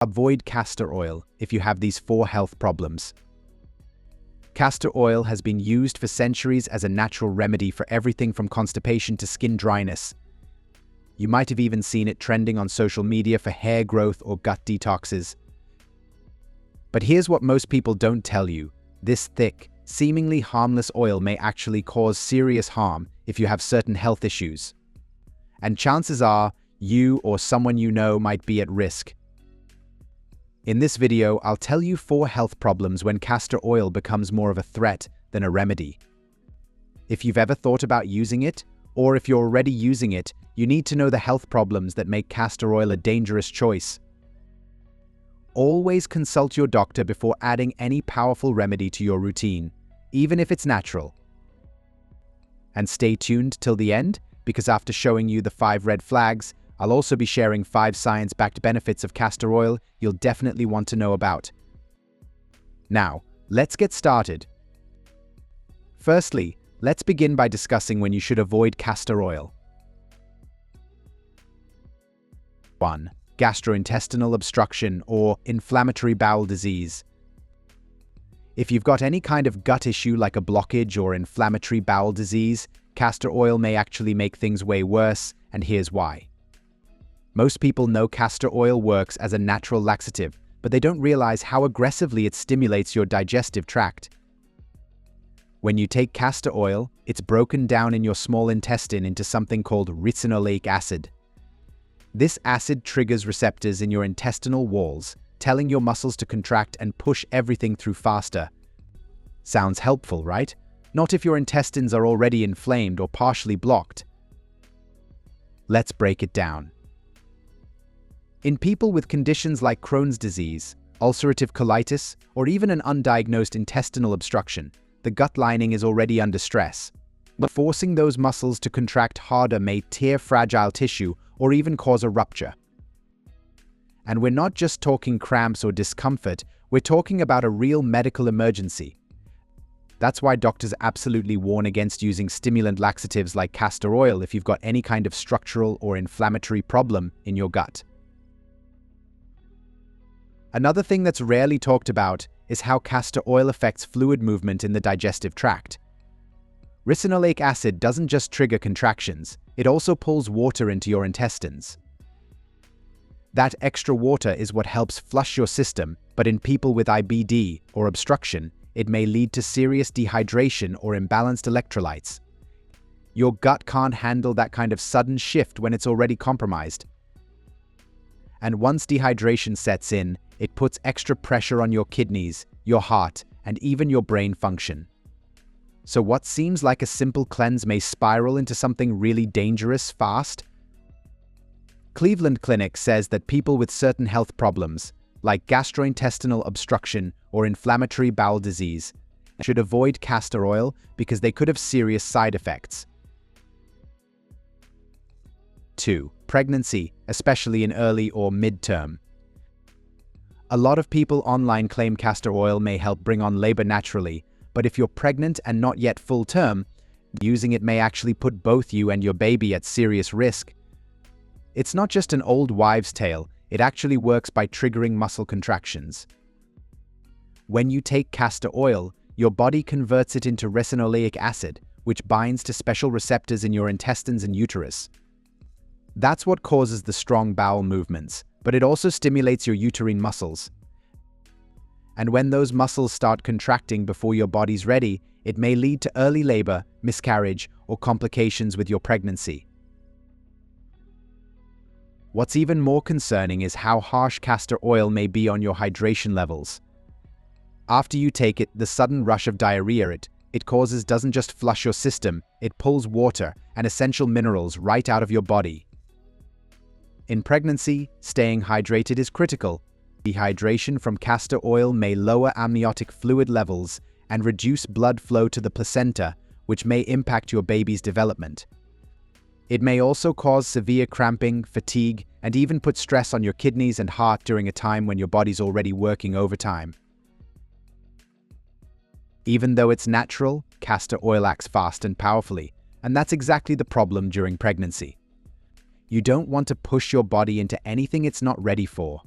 Avoid castor oil if you have these 4 health problems. Castor oil has been used for centuries as a natural remedy for everything from constipation to skin dryness. You might have even seen it trending on social media for hair growth or gut detoxes. But here's what most people don't tell you. This thick, seemingly harmless oil may actually cause serious harm if you have certain health issues. And chances are, you or someone you know might be at risk. In this video, I'll tell you 4 health problems when castor oil becomes more of a threat than a remedy. If you've ever thought about using it, or if you're already using it, you need to know the health problems that make castor oil a dangerous choice. Always consult your doctor before adding any powerful remedy to your routine, even if it's natural. And stay tuned till the end, because after showing you the 5 red flags, I'll also be sharing 5 science-backed benefits of castor oil you'll definitely want to know about. Now, let's get started. Firstly, let's begin by discussing when you should avoid castor oil. 1. Gastrointestinal obstruction or inflammatory bowel disease. If you've got any kind of gut issue like a blockage or inflammatory bowel disease, castor oil may actually make things way worse, and here's why. Most people know castor oil works as a natural laxative, but they don't realize how aggressively it stimulates your digestive tract. When you take castor oil, it's broken down in your small intestine into something called ricinoleic acid. This acid triggers receptors in your intestinal walls, telling your muscles to contract and push everything through faster. Sounds helpful, right? Not if your intestines are already inflamed or partially blocked. Let's break it down. In people with conditions like Crohn's disease, ulcerative colitis, or even an undiagnosed intestinal obstruction, the gut lining is already under stress. But forcing those muscles to contract harder may tear fragile tissue or even cause a rupture. And we're not just talking cramps or discomfort, we're talking about a real medical emergency. That's why doctors absolutely warn against using stimulant laxatives like castor oil if you've got any kind of structural or inflammatory problem in your gut. Another thing that's rarely talked about is how castor oil affects fluid movement in the digestive tract. Ricinoleic acid doesn't just trigger contractions, it also pulls water into your intestines. That extra water is what helps flush your system, but in people with IBD or obstruction, it may lead to serious dehydration or imbalanced electrolytes. Your gut can't handle that kind of sudden shift when it's already compromised. And once dehydration sets in, it puts extra pressure on your kidneys, your heart, and even your brain function. So what seems like a simple cleanse may spiral into something really dangerous fast. Cleveland Clinic says that people with certain health problems, like gastrointestinal obstruction or inflammatory bowel disease, should avoid castor oil because they could have serious side effects. 2. Pregnancy, especially in early or mid-term. A lot of people online claim castor oil may help bring on labor naturally, but if you're pregnant and not yet full-term, using it may actually put both you and your baby at serious risk. It's not just an old wives' tale, it actually works by triggering muscle contractions. When you take castor oil, your body converts it into ricinoleic acid, which binds to special receptors in your intestines and uterus. That's what causes the strong bowel movements, but it also stimulates your uterine muscles. And when those muscles start contracting before your body's ready, it may lead to early labor, miscarriage, or complications with your pregnancy. What's even more concerning is how harsh castor oil may be on your hydration levels. After you take it, the sudden rush of diarrhea it causes doesn't just flush your system, it pulls water and essential minerals right out of your body. In pregnancy, staying hydrated is critical. Dehydration from castor oil may lower amniotic fluid levels and reduce blood flow to the placenta, which may impact your baby's development. It may also cause severe cramping, fatigue, and even put stress on your kidneys and heart during a time when your body's already working overtime. Even though it's natural, castor oil acts fast and powerfully, and that's exactly the problem during pregnancy. You don't want to push your body into anything it's not ready for.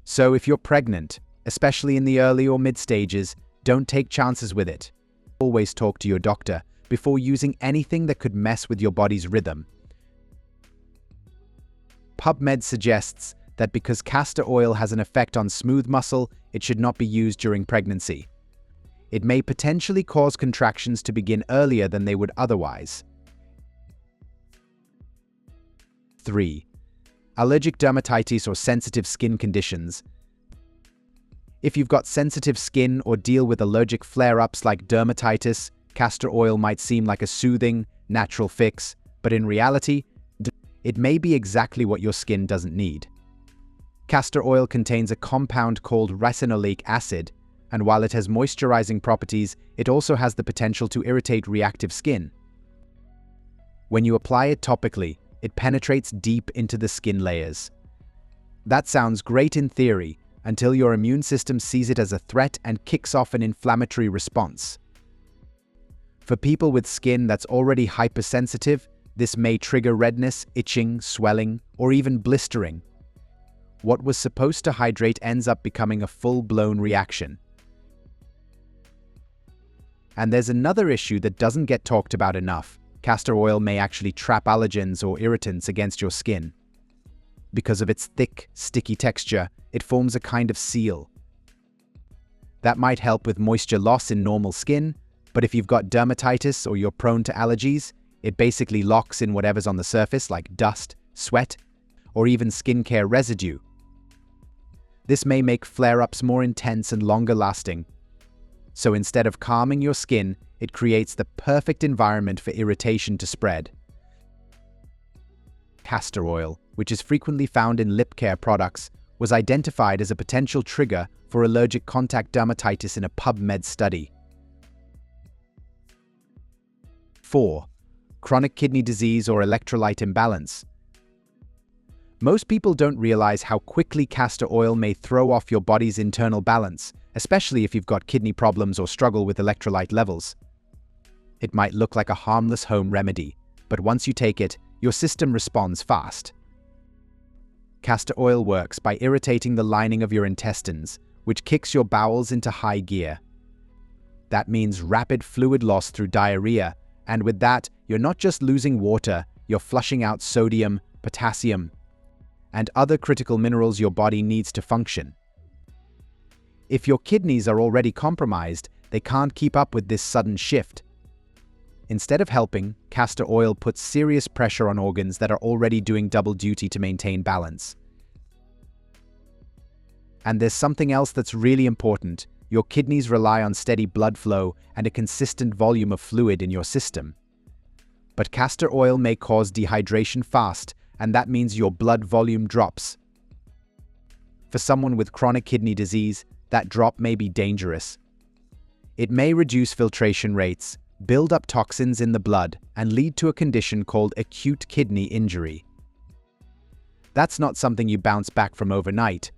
So if you're pregnant, especially in the early or mid stages, don't take chances with it. Always talk to your doctor before using anything that could mess with your body's rhythm. PubMed suggests that because castor oil has an effect on smooth muscle, it should not be used during pregnancy. It may potentially cause contractions to begin earlier than they would otherwise. 3. Allergic dermatitis or sensitive skin conditions. If you've got sensitive skin or deal with allergic flare-ups like dermatitis, castor oil might seem like a soothing, natural fix, but in reality, it may be exactly what your skin doesn't need. Castor oil contains a compound called ricinoleic acid, and while it has moisturizing properties, it also has the potential to irritate reactive skin. When you apply it topically, it penetrates deep into the skin layers. That sounds great in theory, until your immune system sees it as a threat and kicks off an inflammatory response. For people with skin that's already hypersensitive, this may trigger redness, itching, swelling, or even blistering. What was supposed to hydrate ends up becoming a full-blown reaction. And there's another issue that doesn't get talked about enough. Castor oil may actually trap allergens or irritants against your skin. Because of its thick, sticky texture, it forms a kind of seal. That might help with moisture loss in normal skin, but if you've got dermatitis or you're prone to allergies, it basically locks in whatever's on the surface like dust, sweat, or even skincare residue. This may make flare-ups more intense and longer lasting. So instead of calming your skin, it creates the perfect environment for irritation to spread. Castor oil, which is frequently found in lip care products, was identified as a potential trigger for allergic contact dermatitis in a PubMed study. 4. Chronic kidney disease or electrolyte imbalance. Most people don't realize how quickly castor oil may throw off your body's internal balance, especially if you've got kidney problems or struggle with electrolyte levels. It might look like a harmless home remedy, but once you take it, your system responds fast. Castor oil works by irritating the lining of your intestines, which kicks your bowels into high gear. That means rapid fluid loss through diarrhea, and with that, you're not just losing water, you're flushing out sodium, potassium, and other critical minerals your body needs to function. If your kidneys are already compromised, they can't keep up with this sudden shift. Instead of helping, castor oil puts serious pressure on organs that are already doing double duty to maintain balance. And there's something else that's really important. Your kidneys rely on steady blood flow and a consistent volume of fluid in your system. But castor oil may cause dehydration fast, and that means your blood volume drops. For someone with chronic kidney disease, that drop may be dangerous. It may reduce filtration rates, build up toxins in the blood, and lead to a condition called acute kidney injury. That's not something you bounce back from overnight.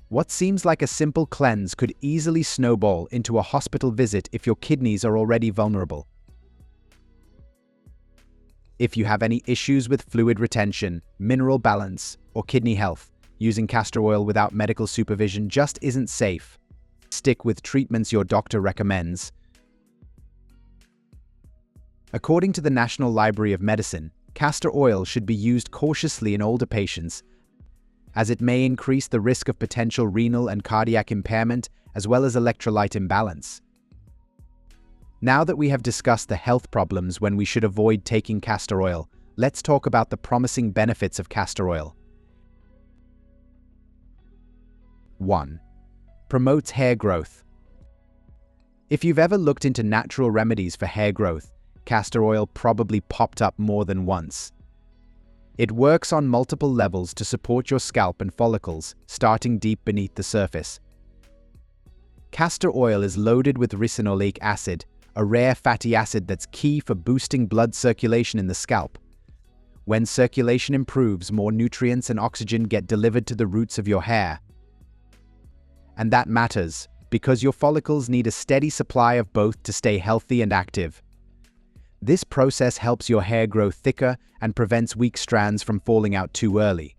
What seems like a simple cleanse could easily snowball into a hospital visit if your kidneys are already vulnerable. If you have any issues with fluid retention, mineral balance, or kidney health, using castor oil without medical supervision just isn't safe. Stick with treatments your doctor recommends. According to the National Library of Medicine, castor oil should be used cautiously in older patients, as it may increase the risk of potential renal and cardiac impairment as well as electrolyte imbalance. Now that we have discussed the health problems when we should avoid taking castor oil, let's talk about the promising benefits of castor oil. 1. Promotes hair growth. If you've ever looked into natural remedies for hair growth, castor oil probably popped up more than once. It works on multiple levels to support your scalp and follicles, starting deep beneath the surface. Castor oil is loaded with ricinoleic acid, a rare fatty acid that's key for boosting blood circulation in the scalp. When circulation improves, more nutrients and oxygen get delivered to the roots of your hair. And that matters, because your follicles need a steady supply of both to stay healthy and active. This process helps your hair grow thicker and prevents weak strands from falling out too early.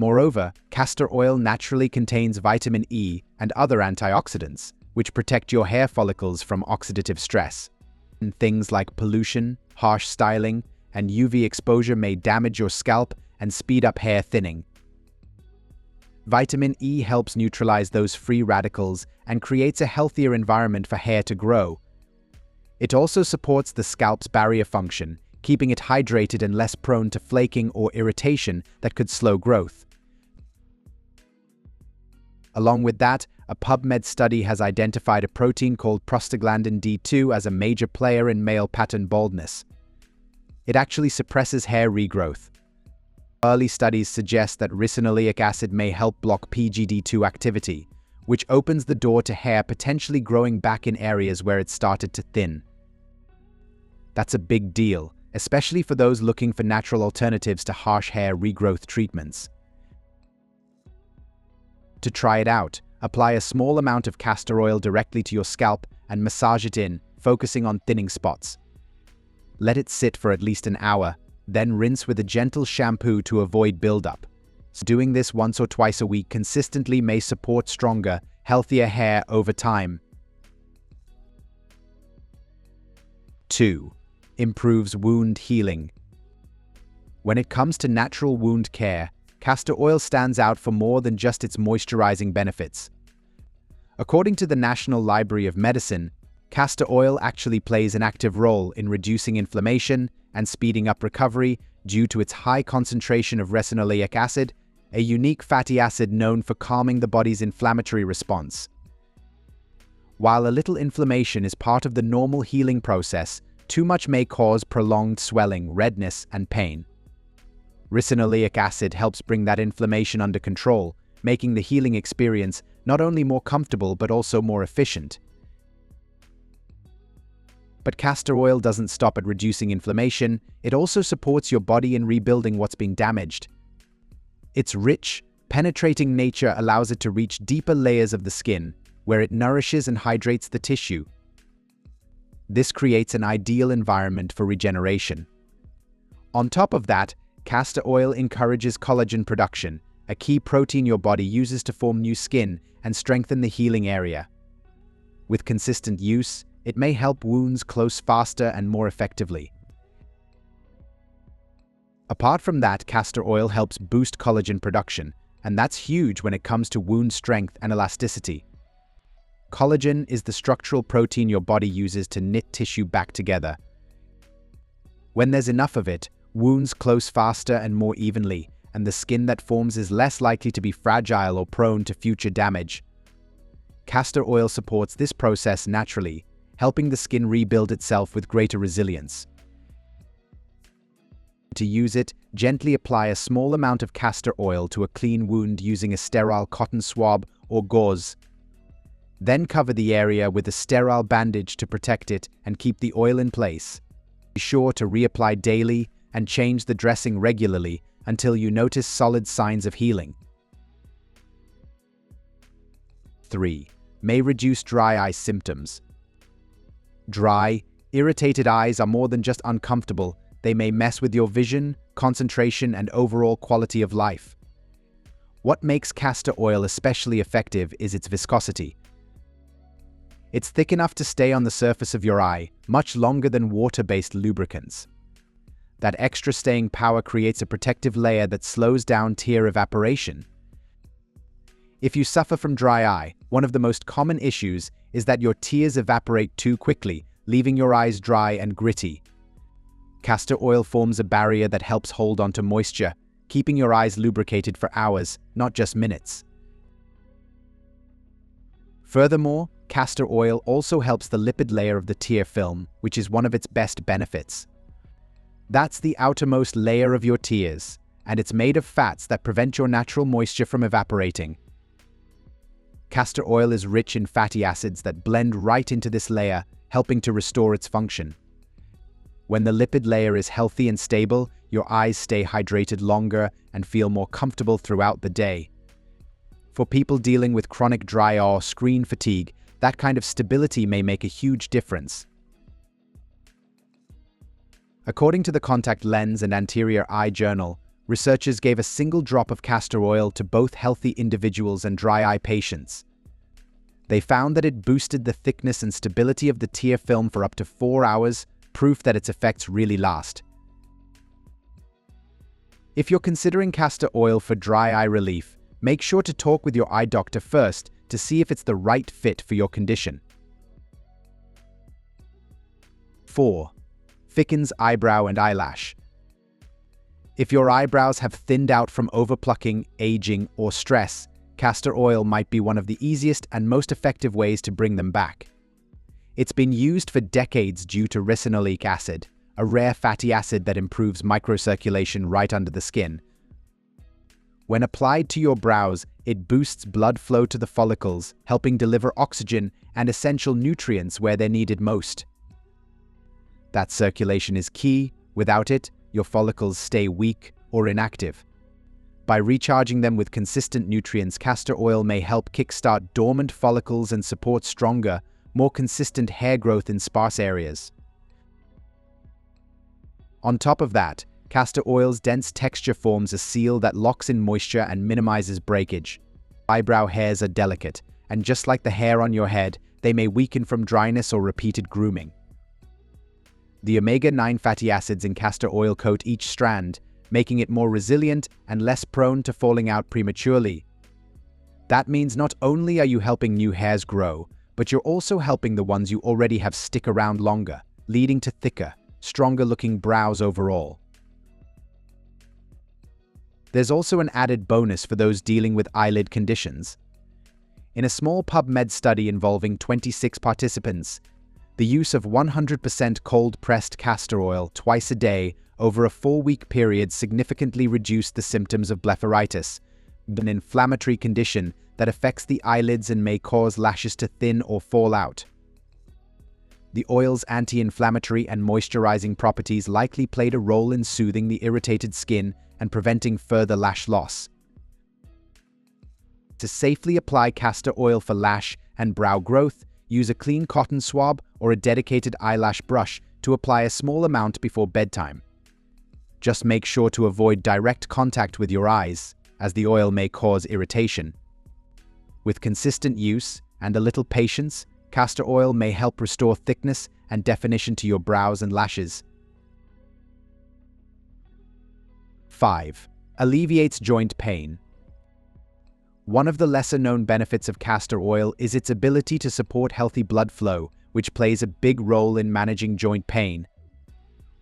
Moreover, castor oil naturally contains vitamin E and other antioxidants, which protect your hair follicles from oxidative stress. Things like pollution, harsh styling, and UV exposure may damage your scalp and speed up hair thinning. Vitamin E helps neutralize those free radicals and creates a healthier environment for hair to grow. It also supports the scalp's barrier function, keeping it hydrated and less prone to flaking or irritation that could slow growth. Along with that, a PubMed study has identified a protein called prostaglandin D2 as a major player in male pattern baldness. It actually suppresses hair regrowth. Early studies suggest that ricinoleic acid may help block PGD2 activity, which opens the door to hair potentially growing back in areas where it started to thin. That's a big deal, especially for those looking for natural alternatives to harsh hair regrowth treatments. To try it out, apply a small amount of castor oil directly to your scalp and massage it in, focusing on thinning spots. Let it sit for at least an hour, then rinse with a gentle shampoo to avoid buildup. So doing this once or twice a week consistently may support stronger, healthier hair over time. 2. Improves wound healing. When it comes to natural wound care, castor oil stands out for more than just its moisturizing benefits. According to the National Library of Medicine, castor oil actually plays an active role in reducing inflammation and speeding up recovery due to its high concentration of ricinoleic acid, a unique fatty acid known for calming the body's inflammatory response. While a little inflammation is part of the normal healing process, too much may cause prolonged swelling, redness, and pain. Ricinoleic acid helps bring that inflammation under control, making the healing experience not only more comfortable but also more efficient. But castor oil doesn't stop at reducing inflammation, it also supports your body in rebuilding what's being damaged. Its rich, penetrating nature allows it to reach deeper layers of the skin, where it nourishes and hydrates the tissue. This creates an ideal environment for regeneration. On top of that, castor oil encourages collagen production, a key protein your body uses to form new skin and strengthen the healing area. With consistent use, it may help wounds close faster and more effectively. Apart from that, castor oil helps boost collagen production, and that's huge when it comes to wound strength and elasticity. Collagen is the structural protein your body uses to knit tissue back together. When there's enough of it, wounds close faster and more evenly, and the skin that forms is less likely to be fragile or prone to future damage. Castor oil supports this process naturally, helping the skin rebuild itself with greater resilience. To use it, gently apply a small amount of castor oil to a clean wound using a sterile cotton swab or gauze. Then cover the area with a sterile bandage to protect it and keep the oil in place. Be sure to reapply daily and change the dressing regularly until you notice solid signs of healing. 3. May reduce dry eye symptoms. Dry, irritated eyes are more than just uncomfortable, they may mess with your vision, concentration, and overall quality of life. What makes castor oil especially effective is its viscosity. It's thick enough to stay on the surface of your eye, much longer than water-based lubricants. That extra staying power creates a protective layer that slows down tear evaporation. If you suffer from dry eye, one of the most common issues is that your tears evaporate too quickly, leaving your eyes dry and gritty. Castor oil forms a barrier that helps hold onto moisture, keeping your eyes lubricated for hours, not just minutes. Furthermore, castor oil also helps the lipid layer of the tear film, which is one of its best benefits. That's the outermost layer of your tears, and it's made of fats that prevent your natural moisture from evaporating. Castor oil is rich in fatty acids that blend right into this layer, helping to restore its function. When the lipid layer is healthy and stable, your eyes stay hydrated longer and feel more comfortable throughout the day. For people dealing with chronic dry eye or screen fatigue, that kind of stability may make a huge difference. According to the Contact Lens and Anterior Eye Journal, researchers gave a single drop of castor oil to both healthy individuals and dry eye patients. They found that it boosted the thickness and stability of the tear film for up to 4 hours, proof that its effects really last. If you're considering castor oil for dry eye relief, make sure to talk with your eye doctor first to see if it's the right fit for your condition. 4. Thickens eyebrow and eyelash. If your eyebrows have thinned out from overplucking, aging, or stress, castor oil might be one of the easiest and most effective ways to bring them back. It's been used for decades due to ricinoleic acid, a rare fatty acid that improves microcirculation right under the skin. When applied to your brows, it boosts blood flow to the follicles, helping deliver oxygen and essential nutrients where they're needed most. That circulation is key. Without it, your follicles stay weak or inactive. By recharging them with consistent nutrients, castor oil may help kickstart dormant follicles and support stronger, more consistent hair growth in sparse areas. On top of that, castor oil's dense texture forms a seal that locks in moisture and minimizes breakage. Eyebrow hairs are delicate, and just like the hair on your head, they may weaken from dryness or repeated grooming. The omega-9 fatty acids in castor oil coat each strand, making it more resilient and less prone to falling out prematurely. That means not only are you helping new hairs grow, but you're also helping the ones you already have stick around longer, leading to thicker, stronger-looking brows overall. There's also an added bonus for those dealing with eyelid conditions. In a small PubMed study involving 26 participants, the use of 100% cold-pressed castor oil twice a day over a 4-week period significantly reduced the symptoms of blepharitis, an inflammatory condition that affects the eyelids and may cause lashes to thin or fall out. The oil's anti-inflammatory and moisturizing properties likely played a role in soothing the irritated skin and preventing further lash loss. To safely apply castor oil for lash and brow growth, use a clean cotton swab or a dedicated eyelash brush to apply a small amount before bedtime. Just make sure to avoid direct contact with your eyes, as the oil may cause irritation. With consistent use and a little patience, castor oil may help restore thickness and definition to your brows and lashes. 5. Alleviates joint pain. One of the lesser-known benefits of castor oil is its ability to support healthy blood flow, which plays a big role in managing joint pain.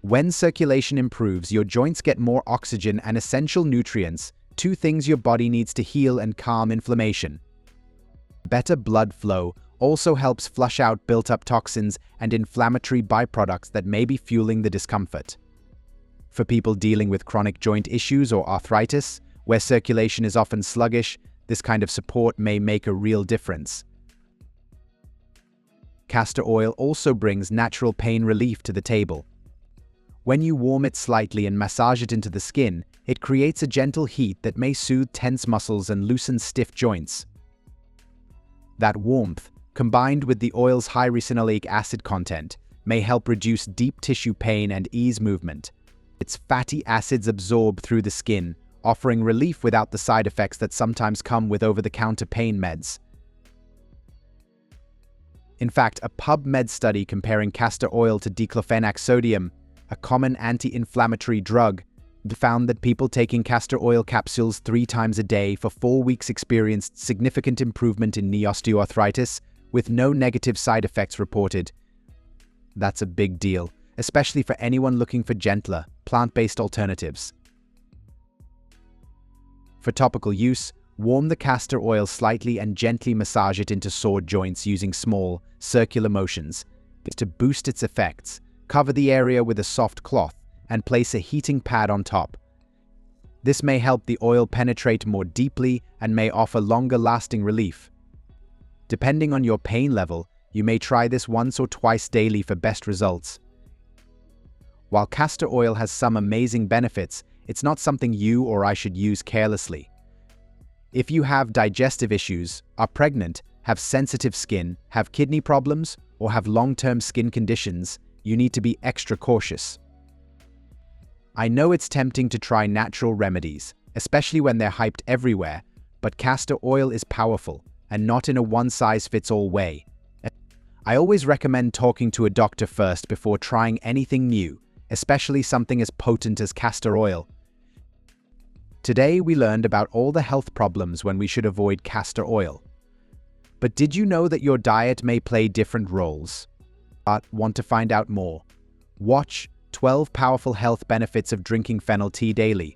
When circulation improves, your joints get more oxygen and essential nutrients, two things your body needs to heal and calm inflammation. Better blood flow also helps flush out built-up toxins and inflammatory byproducts that may be fueling the discomfort. For people dealing with chronic joint issues or arthritis, where circulation is often sluggish, this kind of support may make a real difference. Castor oil also brings natural pain relief to the table. When you warm it slightly and massage it into the skin, it creates a gentle heat that may soothe tense muscles and loosen stiff joints. That warmth, combined with the oil's high ricinoleic acid content, may help reduce deep tissue pain and ease movement. Its fatty acids absorb through the skin, offering relief without the side effects that sometimes come with over-the-counter pain meds. In fact, a PubMed study comparing castor oil to diclofenac sodium, a common anti-inflammatory drug, found that people taking castor oil capsules 3 times a day for 4 weeks experienced significant improvement in knee osteoarthritis, with no negative side effects reported. That's a big deal, especially for anyone looking for gentler, plant-based alternatives. For topical use, warm the castor oil slightly and gently massage it into sore joints using small, circular motions. To boost its effects, cover the area with a soft cloth and place a heating pad on top. This may help the oil penetrate more deeply and may offer longer-lasting relief. Depending on your pain level, you may try this once or twice daily for best results. While castor oil has some amazing benefits, it's not something you or I should use carelessly. If you have digestive issues, are pregnant, have sensitive skin, have kidney problems, or have long-term skin conditions, you need to be extra cautious. I know it's tempting to try natural remedies, especially when they're hyped everywhere, but castor oil is powerful, and not in a one-size-fits-all way. I always recommend talking to a doctor first before trying anything new, especially something as potent as castor oil. Today we learned about all the health problems when we should avoid castor oil. But did you know that your diet may play different roles? Want to find out more? Watch 12 Powerful Health Benefits of Drinking Fennel Tea Daily.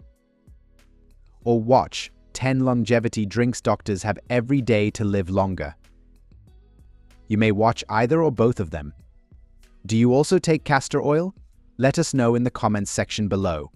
Or watch 10 Longevity Drinks Doctors Have Every Day to Live Longer. You may watch either or both of them. Do you also take castor oil? Let us know in the comments section below.